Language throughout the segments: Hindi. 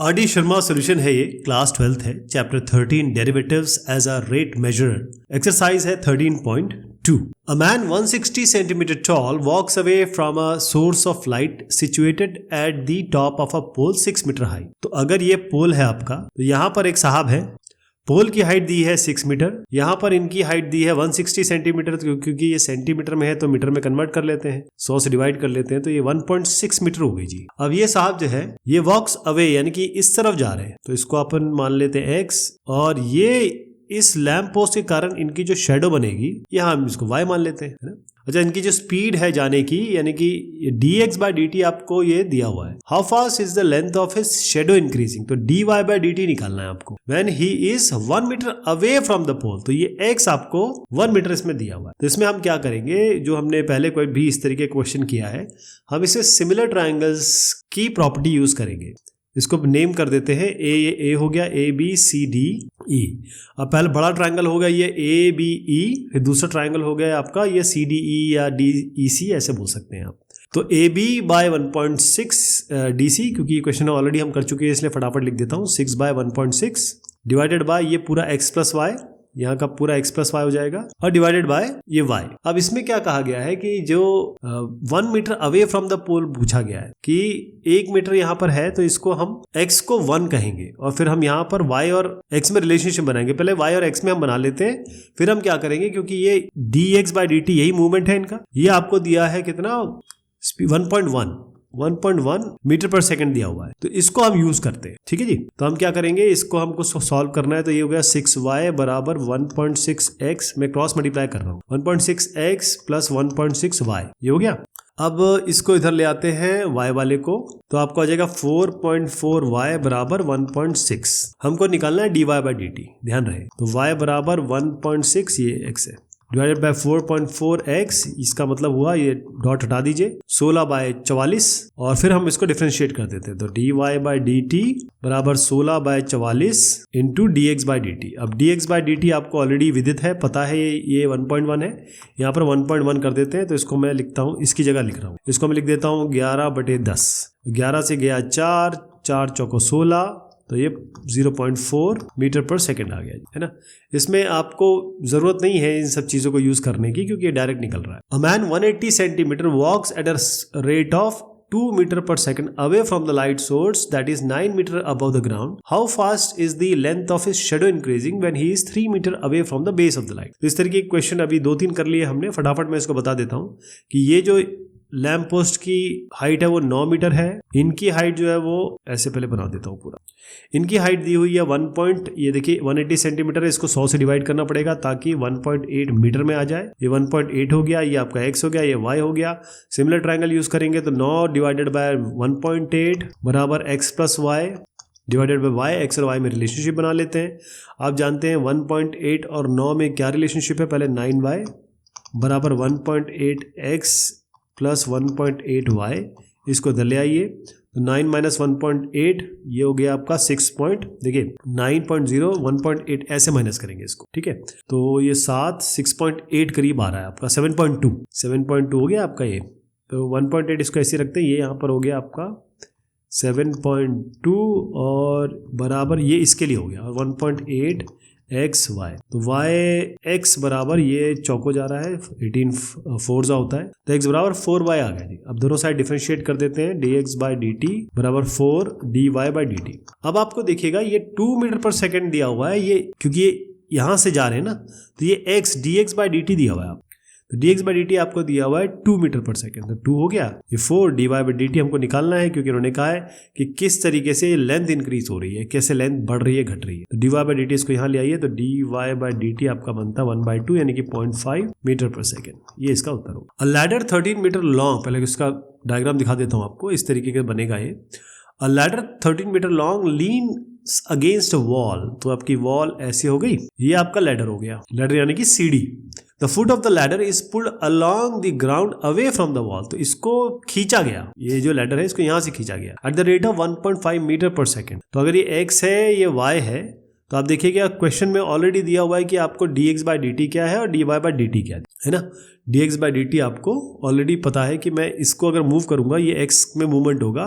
आर डी शर्मा सॉल्यूशन है ये, क्लास 12th है, chapter 13 derivatives as a rate measurer. Exercise है 13.2। A man 160 centimeter tall walks away from a source of light situated at the top of a pole 6 meter high। तो अगर ये पोल है आपका, तो यहाँ पर एक साहब है, पोल की हाइट दी है 6 मीटर, यहाँ पर इनकी हाइट दी है 160 सेंटीमीटर, क्योंकि ये सेंटीमीटर में है तो मीटर में कन्वर्ट कर लेते हैं, 100 से डिवाइड कर लेते हैं, तो ये 1.6 मीटर हो गई जी। अब ये साहब जो है ये वॉक्स अवे यानी कि इस तरफ जा रहे हैं, तो इसको अपन मान लेते हैं x, और ये इस लैंप पोस्ट के कारण इनकी जो शेडो बनेगी यहाँ हम इसको y मान लेते हैं, है ना। अच्छा, इनकी जो स्पीड है जाने की यानी कि dx/dt आपको ये दिया हुआ है। How fast is the length of his shadow increasing, तो dy/dt निकालना है आपको। When he is 1 metre away from the pole, तो ये x आपको 1 मीटर इसमें दिया हुआ है। तो इसमें हम क्या करेंगे, जो हमने पहले कोई भी इस तरीके क्वेश्चन किया है, हम इसे सिमिलर ट्राइंगल्स की प्रॉपर्टी यूज करेंगे। इसको नेम कर देते हैं ए हो गया, A B C D E. अब पहले बड़ा ट्रायंगल हो गया ये ए बी ई, फिर दूसरा ट्रायंगल हो गया आपका ये सी डी ई या डी ई सी, ऐसे बोल सकते हैं आप। तो A B by 1.6 D C, क्योंकि ये क्वेश्चन ऑलरेडी हम कर चुके हैं इसलिए फटाफट लिख देता हूँ, 6 बाय 1.6 डिवाइडेड बाय ये पूरा x प्लस वाई, यहाँ का पूरा x प्लस वाई हो जाएगा, और डिवाइडेड बाय ये y। अब इसमें क्या कहा गया है कि जो 1 मीटर अवे फ्रॉम द पोल पूछा गया है कि 1 मीटर यहाँ पर है, तो इसको हम x को 1 कहेंगे, और फिर हम यहाँ पर y और x में रिलेशनशिप बनाएंगे। पहले y और x में हम बना लेते हैं, फिर हम क्या करेंगे, क्योंकि ये dx/dt यही मूवमेंट है इनका, ये आपको दिया है कितना 1.1 मीटर पर सेकंड दिया हुआ है, तो इसको हम यूज करते हैं। ठीक है जी, तो हम क्या करेंगे, इसको हमको सॉल्व करना है, तो ये हो गया 6y बराबर 1.6x, मैं क्रॉस मल्टीप्लाई कर रहा हूँ, 1.6x प्लस 1.6y, ये हो गया। अब इसको इधर ले आते हैं y वाले को, तो आपको आ जाएगा 4.4y बराबर 1.6। हमको निकालना है dy/dt, ध्यान रहे, तो y बराबर 1.6, ये x है, डिवाइडेड बाय 4.4x, इसका मतलब हुआ, ये डॉट हटा दीजिए, 16/44, और फिर हम इसको डिफरेंशिएट कर देते हैं, तो dy/dt बराबर 16/44 इंटू dx/dt। अब dx/dt आपको ऑलरेडी विदित है, पता है ये 1.1 है, यहाँ पर 1.1 कर देते हैं, तो इसको मैं लिखता हूँ, इसकी जगह लिख रहा हूँ, इसको मैं लिख देता हूँ 11/10, 11 से गया 4, 4 चौको 16, तो ये 0.4 मीटर पर सेकंड आ गया, है ना। इसमें आपको जरूरत नहीं है इन सब चीजों को यूज करने की, क्योंकि ये डायरेक्ट निकल रहा है। A man 180 centimetre walks at a rate of 2 metre per second away from the light source that is 9 metre above the ground. How fast is the length of his shadow increasing when he is 3 metre away from the base of the light. तो इस तरीके के क्वेश्चन अभी 2-3 कर लिए हमने, फटाफट मैं इसको बता देता हूँ कि ये जो लैंप पोस्ट की हाइट है वो 9 मीटर है, इनकी हाइट जो है वो ऐसे पहले बना देता हूँ पूरा, इनकी हाइट दी हुई है ये देखिए 180 सेंटीमीटर है, इसको 100 से डिवाइड करना पड़ेगा ताकि 1.8 मीटर में आ जाए। ये 1.8 हो गया, ये आपका x हो गया, ये y हो गया। सिमिलर ट्रायंगल यूज करेंगे तो 9 डिवाइडेड बाय 1.8 बराबर x plus Y divided by y, x और y में रिलेशनशिप बना लेते हैं। आप जानते हैं 1.8 और 9 में क्या रिलेशनशिप है, पहले 9y बराबर 1.8x प्लस 1.8y, इसको इधर ले आइए, तो 9 माइनस 1.8 ये हो गया आपका 6 देखिए 9.0 1.8 ऐसे माइनस करेंगे इसको, ठीक है, तो ये 6.8 करीब आ रहा है आपका 7.2 हो गया आपका ये, तो 1.8 इसको ऐसे रखते हैं, ये यहाँ पर हो गया आपका 7.2 और बराबर ये इसके लिए हो गया, और 1.8 एक्स वाई, तो वाई एक्स बराबर ये चौको जा रहा है, 18 4 होता है, तो x बराबर 4y आ गया जी। अब दोनों साइड डिफरेंशिएट कर देते हैं, dx/dt बराबर 4 dy/dt। अब आपको देखिएगा ये 2 मीटर पर सेकंड दिया हुआ है, ये क्योंकि ये यहाँ से जा रहे हैं ना, तो ये x dx/dt दिया हुआ है, तो dx/dt आपको दिया हुआ है 2 मीटर पर सेकंड, तो 2 हो गया, ये 4 dy/dt हमको निकालना है, क्योंकि उन्होंने कहा है कि किस तरीके से लेंथ इंक्रीज हो रही है, कैसे लेंथ बढ़ रही है घट रही है, तो dy/dt इसको यहाँ ले आइए, तो dy/dt आपका बनता 1/2 यानी कि 0.5 मीटर पर सेकंड, ये इसका उत्तर होगा। अ लैडर 13 मीटर लॉन्ग, पहले इसका डायग्राम दिखा देता हूँ आपको, इस तरीके का बनेगा ये। A ladder 13 metre long lean against wall, तो आपकी वॉल ऐसी हो गई, ये आपका लैडर हो गया, लैडर यानी कि सीढ़ी। The foot of the ladder is pulled along the ground away from the wall, तो इसको खींचा गया, ये जो लैडर है इसको यहाँ से खींचा गया at the rate of 1.5 metre per second. तो अगर ये x है ये y है, तो आप देखिएगा क्वेश्चन में ऑलरेडी दिया हुआ है कि आपको dx बाई dt क्या है और dy बाई dt क्या है ना। dx बाई dt आपको ऑलरेडी पता है कि मैं इसको अगर मूव करूंगा ये x में मूवमेंट होगा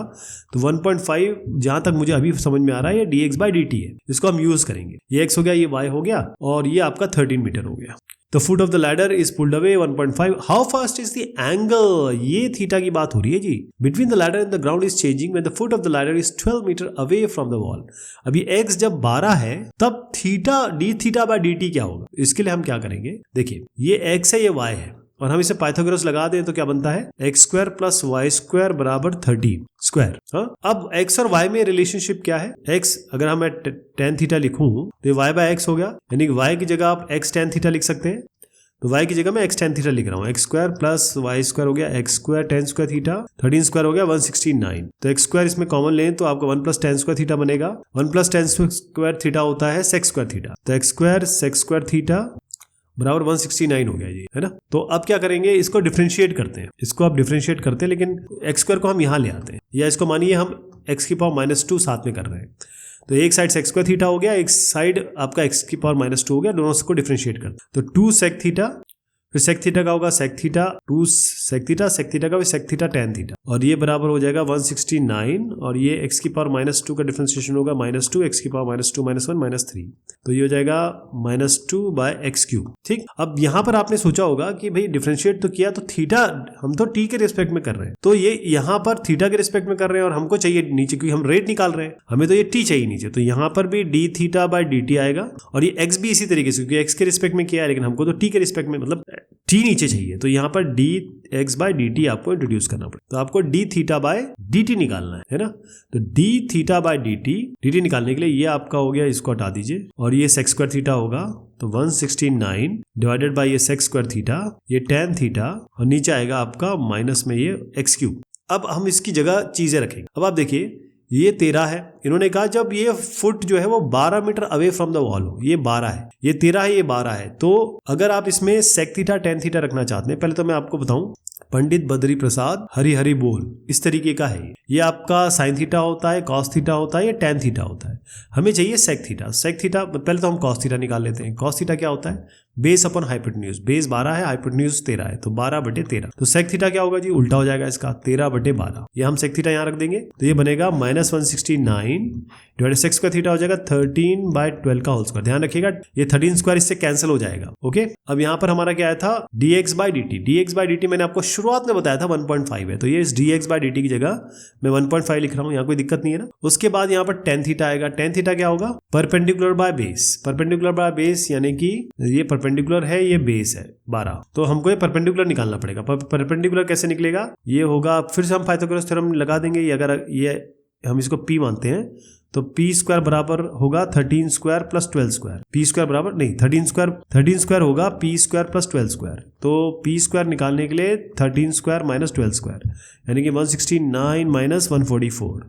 तो 1.5 जहां तक मुझे अभी समझ में आ रहा है ये dx बाई dt है, इसको हम यूज करेंगे। ये x हो गया, ये y हो गया और ये आपका 13 मीटर हो गया। The foot of the ladder is pulled away 1.5. How fast is the angle? ये थीटा की बात हो रही है जी। Between the ladder and the ground is changing when the foot of the ladder is 12 metre away from the wall. अभी x जब 12 है तब theta d theta by dt क्या होगा? इसके लिए हम क्या करेंगे, देखिए ये x है ये y है और हम इसे पाइथागोरस लगा दें तो क्या बनता है, X square plus Y square बराबर 13 स्क्वायर। हाँ, अब x और y में रिलेशनशिप क्या है, x अगर हम tan थीटा लिखूं तो ये y बाय एक्स हो गया, यानी कि y की जगह आप x tan थीटा लिख सकते हैं। तो y की जगह मैं x tan थीटा लिख रहा हूँ, x square plus Y square हो गया x square tan square theta, 13 square हो गया 169। तो एक्स स्क्वायर इसमें कॉमन लें तो आपको 1 प्लस tan स्क्वायर थीटा बनेगा। 1 प्लस tan स्क्वायर थीटा होता है सेक स्क्वायर थीटा, तो x square sec square theta बराबर 169 हो गया जी, है ना। तो अब क्या करेंगे, इसको डिफरेंशिएट करते हैं, इसको आप डिफरेंशिएट करते हैं लेकिन एक्स स्क्वायर को हम यहाँ ले आते हैं, या इसको मानिए हम x की पावर -2 साथ में कर रहे हैं। तो एक साइड सेक स्क्वायर थीटा हो गया, एक साइड आपका x की पावर -2 हो गया, दोनों को डिफरेंशिएट करते हैं। तो 2 सेक थीटा, फिर सेक थीटा का होगा सेक थीटा, 2 सेक थीटा का भी सेक थीटा tan थीटा, और ये बराबर हो जाएगा 169 और ये x की पावर -2 का डिफरेंशिएशन होगा -2 x की पावर -2 -1 -3, तो ये हो जाएगा -2 बाय एक्स क्यूब। ठीक, अब यहाँ पर आपने सोचा होगा कि भाई डिफरेंशिएट तो किया तो थीटा हम तो t के रिस्पेक्ट में कर रहे हैं, तो ये यहाँ पर थीटा के रिस्पेक्ट में कर रहे हैं और हमको चाहिए नीचे, क्योंकि हम रेट निकाल रहे हैं, हमें तो ये t चाहिए नीचे, तो यहाँ पर भी d थीटा बाय dt आएगा और ये x भी इसी तरीके से, क्योंकि x के रिस्पेक्ट में किया है लेकिन हमको तो t के रिस्पेक्ट में मतलब t नीचे चाहिए, तो यहाँ पर dx बाय dt आपको इंट्रोड्यूस करना पड़ेगा। तो आपको d थीटा बाय dt निकालना है ना। तो d थीटा बाय dt निकालने के लिए ये आपका हो गया, इसको हटा दीजिए और ये सेक स्क्वायर थीटा होगा, तो 169 डिवाइडेड बाय ये सेक स्क्वायर थीटा, ये tan थीटा और नीचे आएगा आपका माइनस में ये एक्स क्यूब। अब हम इसकी जगह चीजें रखेंगे। अब आप देखिए ये 13 है, इन्होंने कहा जब ये फुट जो है वो 12 metre away from the wall हो, ये 12 है, ये 13 है, ये 12 है। तो अगर आप इसमें सेक थीटा tan थीटा रखना चाहते हैं, पहले तो मैं आपको बताऊं, पंडित बद्री प्रसाद हरि हरि बोल इस तरीके का है। ये आपका साइन थीटा होता है, कॉस थीटा होता है, ये tan थीटा होता है। हमें चाहिए सेक थीटा। सेक थीटा पहले तो हम कॉस थीटा निकाल लेते हैं। कॉस थीटा क्या होता है, बेस अपन हाइपोटेन्यूज, बेस 12 है, हाइपोटेन्यूज 13 है, तो 12/13। तो सेक थीटा क्या होगा जी, उल्टा हो जाएगा इसका, 13/12। ये हम सेक थीटा यहाँ रख देंगे तो ये बनेगा -169 डिवाइडेड सेक स्क्वायर थीटा हो जाएगा 13/12 का होल स्क्वायर। ध्यान रखिएगा ये 13 स्क्वायर इससे कैंसिल हो जाएगा। ओके, अब यहाँ पर हमारा क्या आया था, dx बाई dt मैंने आपको शुरुआत में बताया था 1.5 है, तो ये इस dx बाई dt की जगह मैं 1.5 लिख रहा हूँ, यहाँ कोई दिक्कत नहीं है ना। उसके बाद यहाँ पर tan थीटा आएगा। tan थीटा क्या होगा, perpendicular by base, perpendicular by base यानी कि ये परपेंडिकुलर है, ये बेस है 12, तो हमको ये परपेंडिकुलर निकालना पड़ेगा। परपेंडिकुलर कैसे निकलेगा, ये होगा, फिर से हम पाइथागोरस थ्योरम लगा देंगे। ये अगर ये हम इसको p मानते हैं तो p स्क्वायर बराबर होगा 13 square plus 12 square, p square बराबर नहीं 13 स्क्वायर होगा p स्क्वायर प्लस 12 स्क्वायर, तो p स्क्वायर निकालने के लिए 13 स्क्वायर माइनस 12 स्क्वायर यानी कि 169 माइनस 144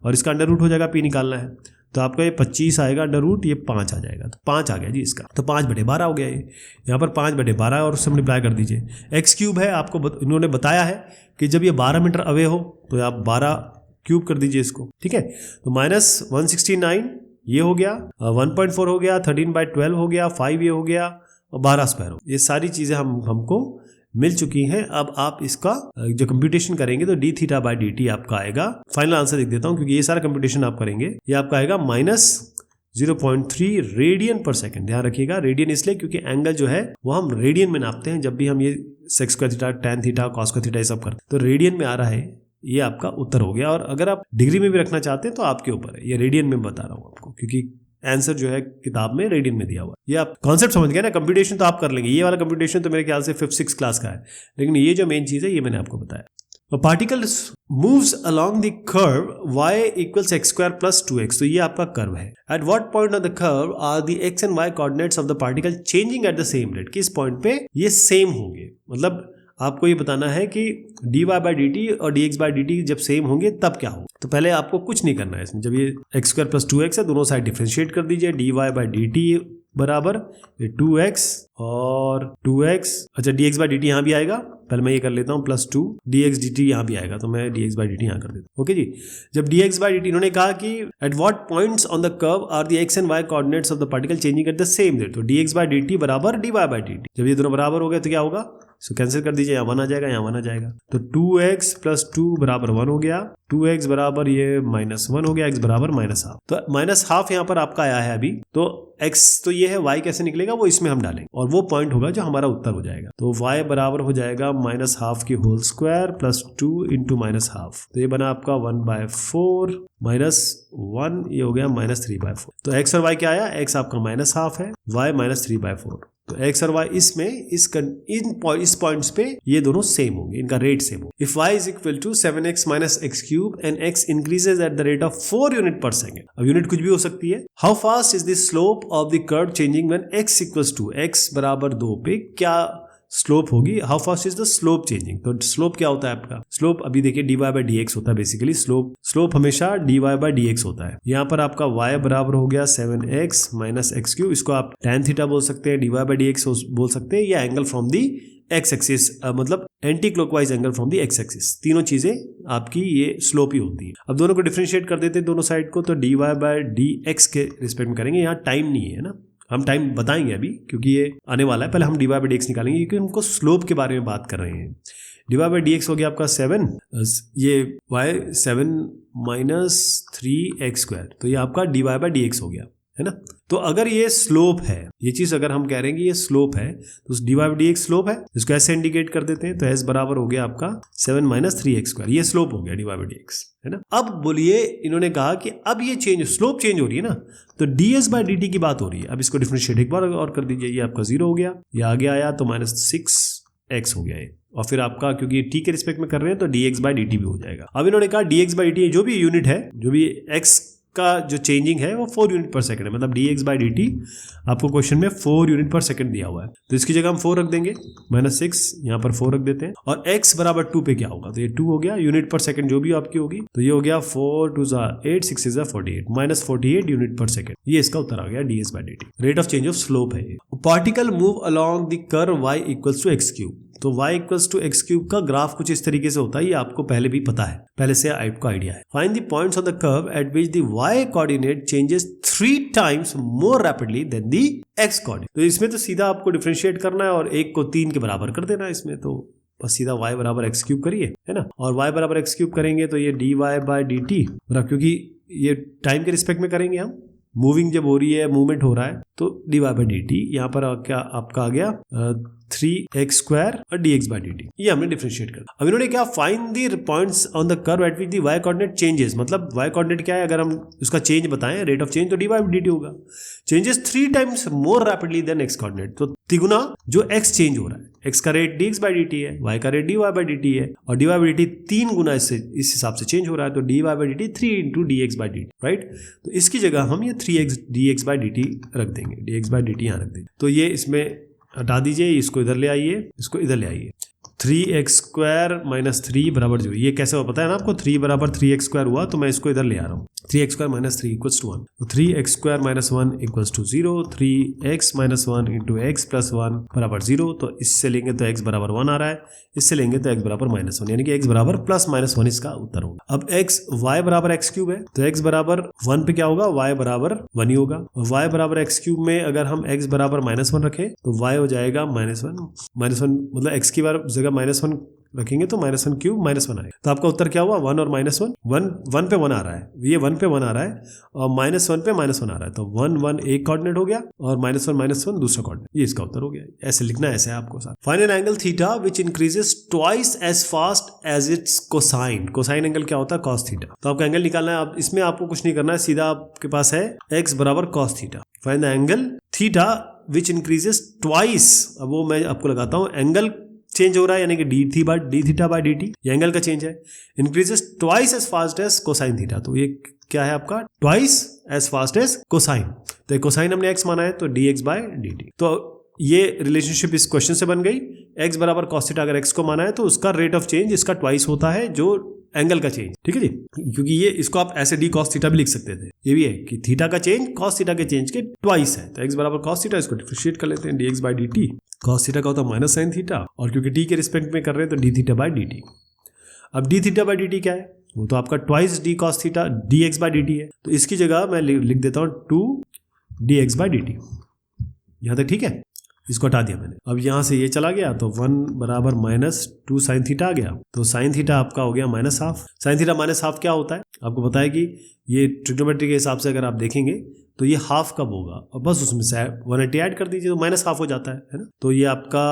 और इसका अंडर रूट हो जाएगा, p निकालना है तो आपका ये 25 आएगा अंडर रूट, ये 5 आ जाएगा, तो 5 आ गया जी इसका, तो 5/12 हो गया। ये यहाँ पर 5/12 और उससे मल्टीप्लाई कर दीजिए। एक्स क्यूब है, आपको इन्होंने बताया है कि जब ये 12 मीटर अवे हो तो आप 12 क्यूब कर दीजिए इसको, ठीक है। तो -169 ये हो गया, 1.4 हो गया, 13/12 हो गया, 5 ये हो गया और 12 स्क्वायर हो, ये सारी चीज़ें हमको मिल चुकी हैं। अब आप इसका जो कंप्यूटेशन करेंगे तो d थीटा बाई dt आपका आएगा, फाइनल आंसर लिख देता हूँ क्योंकि ये सारा कंप्यूटेशन आप करेंगे, ये आपका आएगा -0.3 रेडियन पर सेकंड। ध्यान रखिएगा रेडियन इसलिए क्योंकि एंगल जो है वो हम रेडियन में नापते हैं, जब भी हम ये sec square theta, tan theta, cos square theta ये सब करते हैं तो रेडियन में आ रहा है। ये आपका उत्तर हो गया, और अगर आप डिग्री में भी रखना चाहते हैं तो आपके ऊपर है, ये रेडियन में बता रहा हूँ आपको क्योंकि आंसर जो है किताब में रेडियन में दिया हुआ। ये आप कॉन्सेप्ट समझ गए ना, कंप्यूटेशन तो आप कर लेंगे, ये वाला कंप्यूटेशन तो मेरे ख्याल से 5th-6th क्लास का है, लेकिन ये जो मेन चीज़ है ये मैंने आपको बताया। A particle moves along the curve y equals x square plus 2x, तो ये आपका कर्व है। At what point on the curve are the x and y coordinates of the particle changing at the same rate? किस पॉइंट पे ये सेम होंगे, मतलब आपको ये बताना है कि dy बाई dt और dx बाई dt जब सेम होंगे तब क्या होगा। तो पहले आपको कुछ नहीं करना है इसमें, जब ये x स्क्वायर प्लस 2x है दोनों साइड डिफरेंशिएट कर दीजिए, dy बाई dt बराबर 2x और 2x, अच्छा dx बाई dt यहाँ भी आएगा, पहले मैं ये कर लेता हूँ +2 dx dt यहाँ भी आएगा, तो मैं dx बाई dt यहाँ कर देता हूँ। ओके जी, जब dx बाई dt इन्होंने कहा कि at what points on the curve are the x and y coordinates of the particle changing at the same rate, तो dx बाई dt बराबर dy बाई dt, जब ये दोनों बराबर हो गए तो क्या होगा, सो कैंसिल कर दीजिए, यहाँ 1 आ जाएगा, यहाँ 1 आ जाएगा, तो 2x + 2 बराबर 1 हो गया, 2x बराबर ये -1 हो गया, x बराबर -12, तो -12 यहाँ पर आपका आया है अभी, तो x तो ये है, y कैसे निकलेगा वो इसमें हम डालेंगे और वो पॉइंट होगा जो हमारा उत्तर हो जाएगा, तो y बराबर हो जाएगा -12 की होल स्क्वायर + 2 × -12, तो ये बना आपका 1/4 -1, ये हो गया -3/4, तो x और y क्या आया, x आपका -12 है, y -3/4, तो x और y इसमें इस पॉइंट्स पे ये दोनों सेम होंगे, इनका रेट सेम होगा। If y is equal to 7x - x³ and x increases at the rate of 4 unit per second, अब यूनिट कुछ भी हो सकती है, how fast is the slope of the curve changing when x equals to, x बराबर 2 पे क्या स्लोप होगी, how fast is the slope changing, तो स्लोप क्या होता है आपका, स्लोप अभी देखिए dy बाई dx होता है, बेसिकली स्लोप हमेशा dy बाई dx होता है, यहाँ पर आपका y बराबर हो गया 7x - x³, इसको आप tan थीटा बोल सकते हैं, dy बाई dx बोल सकते हैं, या angle from the X axis, मतलब anti clockwise angle from the X axis, तीनों चीजें आपकी ये स्लोप ही होती है। अब दोनों को डिफरेंशिएट कर देते हैं दोनों साइड को, तो dy बाई dx के रिस्पेक्ट में करेंगे, यहाँ टाइम नहीं है ना, हम टाइम बताएंगे अभी क्योंकि ये आने वाला है, पहले हम dy बाई dx निकालेंगे क्योंकि हमको स्लोप के बारे में बात कर रहे हैं। dy बाई dx हो गया आपका 7, ये y 7 - 3x², तो ये आपका dy बाई dx हो गया, है ना। तो अगर ये स्लोप है, ये चीज अगर हम कह रहे हैं कि ये स्लोप है, तो dy बाई dx स्लोप है, इसको ऐसे इंडिकेट कर देते हैं, तो s बराबर हो गया आपका 7 - 3x², ये स्लोप हो गया dy बाई dx, है ना। अब बोलिए, इन्होंने कहा कि अब ये स्लोप चेंज हो रही है ना, तो ds बाई dt की बात हो रही है, अब इसको डिफरेंशिएट एक बार और कर दीजिए, ये आपका 0 हो गया, ये आगे आया तो -6x हो गया ये, और फिर आपका क्योंकि t के रिस्पेक्ट में कर रहे हैं तो dx बाई dt भी हो जाएगा। अब इन्होंने कहा dx बाई dt जो भी यूनिट है, जो भी x का जो चेंजिंग है वो 4 यूनिट पर सेकंड है, मतलब dx बाई dt आपको क्वेश्चन में 4 यूनिट पर सेकंड दिया हुआ है, तो इसकी जगह हम 4 रख देंगे, -6 यहाँ पर 4 रख देते हैं, और x बराबर 2 पे क्या होगा, तो ये 2 हो गया, यूनिट पर सेकंड जो भी आपकी होगी, तो ये हो गया 4 × 2 = 8, 6 × 48, -48 यूनिट पर सेकंड, ये इसका उत्तर आ गया ds by dt, rate of change of slope है ये। Particle move along the curve y equals to x³, तो y इक्वल्स टू x³ का ग्राफ कुछ इस तरीके से होता है, ये आपको पहले भी पता है, पहले से आपको आइडिया है। Find the points on the curve at which the y coordinate changes 3 times more rapidly than the x coordinate, तो इसमें तो सीधा आपको डिफरेंशिएट करना है और 1 को 3 के बराबर कर देना है इसमें, तो बस सीधा y बराबर x³ करिए, है ना, और y बराबर x³ करेंगे तो ये dy बाई dt, क्योंकि ये टाइम के रिस्पेक्ट में करेंगे हम, मूविंग जब हो रही है, मूवमेंट हो रहा है, तो dy बाई dt यहाँ पर क्या आपका आ गया 3x² और dx बाई dt, ये हमने डिफरेंशिएट कर। अब इन्होंने क्या, find the points on the curve at which the y coordinate changes, मतलब y कोऑर्डिनेट क्या है, अगर हम उसका चेंज बताएं, रेट ऑफ चेंज, तो dy बाई dt होगा, changes 3 times more rapidly than x coordinate, तो तिगुना जो x चेंज हो रहा है, x का रेट dx बाई dt है, y का रेट dy बाई dt है, और dy बाई dt 3 गुना इस हिसाब से चेंज हो रहा है, तो dy by dt 3 × dx by dt, right, तो इसकी जगह हम ये 3x dx बाई dt रख देंगे, dx बाई dt यहाँ रख देंगे, तो ये इसमें हटा दीजिए, इसको इधर ले आइए, इसको इधर ले आइए, 3x² - 3 बराबर 0, ये कैसे हुआ पता है ना आपको, 3 बराबर 3x² हुआ, तो मैं इसको इधर ले आ रहा हूँ, 3x² - 3 = 1, तो 3x² - 1 = 0, 3x - 1 × x + 1 बराबर 0, तो इससे लेंगे तो x बराबर 1 आ रहा है, इससे लेंगे तो x बराबर -1, यानी कि x बराबर +-1 इसका उत्तर होगा। अब y बराबर x³ है, तो x बराबर 1 पे क्या होगा, y बराबर 1 ही होगा, और y बराबर x³ में अगर हम x बराबर -1 रखें तो y हो जाएगा -1, मतलब x की जगह -1 रखेंगे तो -1³ -1 आएगा, तो आपका उत्तर क्या हुआ, 1 और -1, 1 पे 1 आ रहा है, ये 1 पे 1 आ रहा है, और -1 पे -1 आ रहा है, तो 1 1 एक कोऑर्डिनेट हो गया, और -1 दूसरा कोऑर्डिनेट, ये इसका उत्तर हो गया। ऐसे लिखना, ऐसे है आपको साथ। Find an angle theta which increases twice as fast as its cosine, cosine angle क्या होता है, cos थीटा, तो आपका एंगल निकालना है, आप इसमें आपको कुछ नहीं करना है, सीधा आपके पास है x बराबर cos theta. Find the angle theta which increases twice, अब वो मैं आपको लगाता हूँ, एंगल चेंज हो रहा है, यानी कि d थीटा बाई dt, ये एंगल का चेंज है, increases twice as fast as cosine theta, तो ये क्या है आपका, twice as fast as cosine, तो कोसाइन हमने x माना है, तो dx बाई dt, तो ये रिलेशनशिप इस क्वेश्चन से बन गई, x बराबर cos थीटा अगर x को माना है तो उसका रेट ऑफ चेंज इसका ट्वाइस होता है जो एंगल का चेंज, ठीक है जी, क्योंकि ये इसको आप ऐसे डी कॉस थीटा भी लिख सकते थे। ये भी है कि थीटा का चेंज कॉस थीटा के चेंज के ट्वाइस है, तो एक्स बराबर कॉस थीटा, इसको डिफरेंशिएट कर लेते हैं D X by D T. Cos theta का होता है माइनस साइन थीटा, और क्योंकि टी के रिस्पेक्ट में कर रहे हैं तो D theta by D T. अब D theta by D T क्या है, वो तो आपका twice D cos theta D X by D T है, तो इसकी जगह मैं लिख देता हूँ 2 D X by D T. यहाँ तक ठीक है, इसको हटा दिया मैंने। अब यहाँ से ये चला गया तो 1 बराबर माइनस 2 साइन थीटा आ गया, तो साइन थीटा आपका हो गया minus half. Sine theta minus half क्या होता है, आपको पता है कि ये ट्रिग्नोमेट्री के हिसाब से अगर आप देखेंगे तो ये हाफ कब होगा, और बस उसमें से 180 ऐड कर दीजिए तो माइनस हाफ हो जाता है ना। तो ये आपका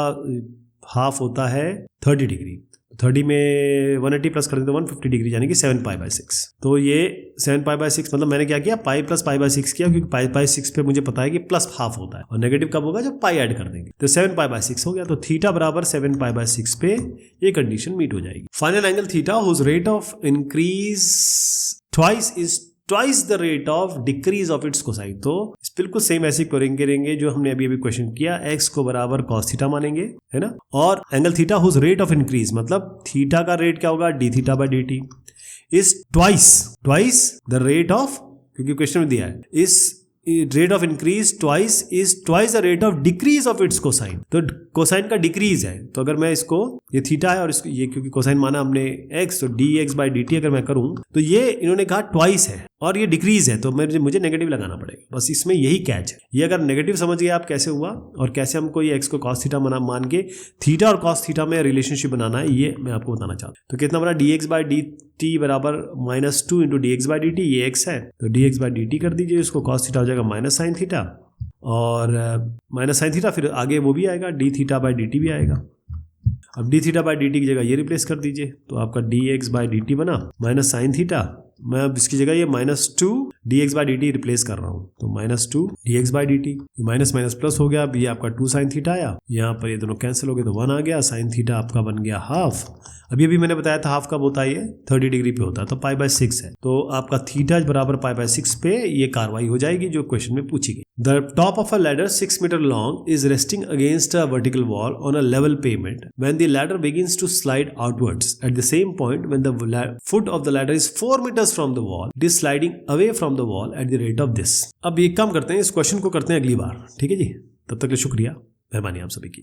हाफ होता है 30 डिग्री, 30 में 180 प्लस कर देते तो 150 डिग्री, यानी कि 7 पाई बाई 6। तो ये 7 पाई बाई 6 मतलब मैंने क्या किया, पाई प्लस पाई बाई 6 किया, क्योंकि पाई बाई 6 पे मुझे पता है कि प्लस हाफ होता है, और नेगेटिव कब होगा, जब पाई ऐड कर देंगे। तो 7 पाई बाई 6 हो गया, तो थीटा बराबर 7 पाई बाई 6 पे ये कंडीशन मीट हो जाएगी। Final angle theta whose rate of increase twice is twice the rate of decrease of its cosine. तो बिल्कुल सेम ऐसे करेंगे जो हमने अभी क्वेश्चन किया, एक्स को बराबर कॉस थीटा मानेंगे, है ना, और angle theta whose rate of increase मतलब थीटा का रेट क्या होगा, d theta by D t is twice the rate of, क्योंकि क्वेश्चन में दिया है इस rate of increase twice is twice the rate of decrease of its cosine. तो कोसाइन का डिक्रीज है, तो अगर मैं इसको, ये थीटा है और इसको ये क्योंकि कोसाइन माना हमने एक्स, तो D X by D T अगर मैं करूं तो ये इन्होंने कहा ट्वाइस है और ये डिक्रीज है, तो मुझे नेगेटिव लगाना पड़ेगा। बस इसमें यही कैच है। ये अगर नेगेटिव समझ गए आप कैसे हुआ और कैसे हमको ये एक्स को कॉस थीटा मान के थीटा और कॉस थीटा में रिलेशनशिप बनाना है, ये मैं आपको बताना चाहता हूँ। तो कितना बना, D X by D T बराबर -2 into D X by D T, ये एक्स है तो D X by D T कर दीजिए, इसको कॉस थीटा हो जाएगा माइनस साइन थीटा, और माइनस साइन थीटा फिर आगे वो भी आएगा, D theta by D T भी आएगा। अब D theta by D T की जगह ये रिप्लेस कर दीजिए, तो आपका D X by D T बना माइनस साइन थीटा, मैं अब इसकी जगह ये -2 D X by D T replace कर रहा हूँ, तो -2 D X by D T, minus minus plus हो गया। अब ये आपका 2 साइन थीटा आया, यहाँ पर ये दोनों कैंसिल हो गए तो 1 आ गया, साइन थीटा आपका बन गया हाफ। अभी अभी मैंने बताया था हाफ कब होता है, ये 30 डिग्री पे होता है, तो पाई बाई 6 है, तो आपका थीटा बराबर पाई बाई 6 पे ये कार्रवाई हो जाएगी जो क्वेश्चन में पूछी गई। The top of a ladder 6 metre long is resting against a vertical wall on a level payment when the ladder begins to slide outwards at the same point when the foot of the ladder is 4 metres from the wall, it is sliding away from the wall at the rate of this. अब एक काम करते हैं, इस क्वेश्चन को करते हैं अगली बार, ठीक है जी। तब तक के लिए शुक्रिया, मेहरबानी आप सभी की।